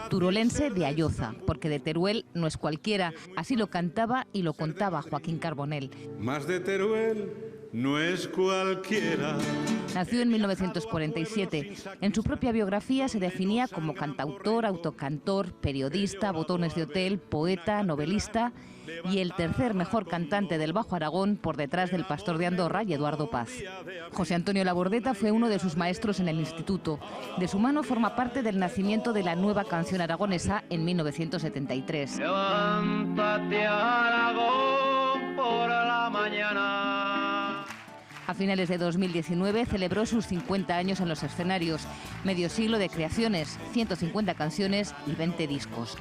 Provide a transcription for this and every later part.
turolense de Ayoza, porque de Teruel no es cualquiera. Así lo cantaba y lo contaba Joaquín Carbonell. Más de Teruel no es cualquiera. Nació en 1947. En su propia biografía se definía como cantautor, autocantor, periodista, botones de hotel, poeta, novelista y el tercer mejor cantante del Bajo Aragón por detrás del Pastor de Andorra y Eduardo Paz. José Antonio Labordeta fue uno de sus maestros en el instituto. De su mano forma parte del nacimiento de la nueva canción aragonesa en 1973. Levántate, Aragón, por la mañana. A finales de 2019 celebró sus 50 años en los escenarios, medio siglo de creaciones, 150 canciones y 20 discos.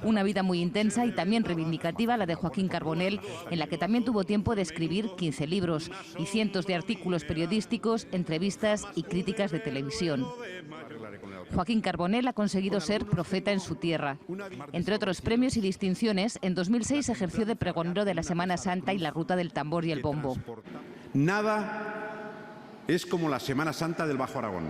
Una vida muy intensa y también reivindicativa la de Joaquín Carbonell, en la que también tuvo tiempo de escribir 15 libros y cientos de artículos periodísticos, entrevistas y críticas de televisión. Joaquín Carbonell ha conseguido ser profeta en su tierra. Entre otros premios y distinciones, en 2006 ejerció de pregonero de la Semana Santa y la Ruta del Tambor y el Bombo. Nada es como la Semana Santa del Bajo Aragón.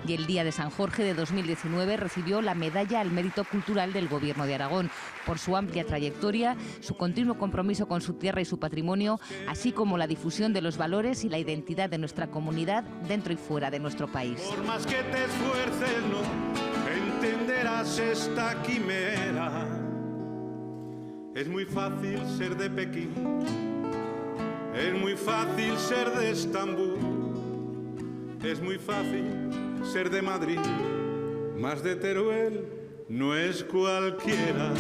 Y el Día de San Jorge de 2019 recibió la Medalla al Mérito Cultural del Gobierno de Aragón por su amplia trayectoria, su continuo compromiso con su tierra y su patrimonio, así como la difusión de los valores y la identidad de nuestra comunidad dentro y fuera de nuestro país. Por más que te esfuerces, no entenderás esta quimera. Es muy fácil ser de Pekín, es muy fácil ser de Estambul, es muy fácil ser de Madrid, más de Teruel no es cualquiera.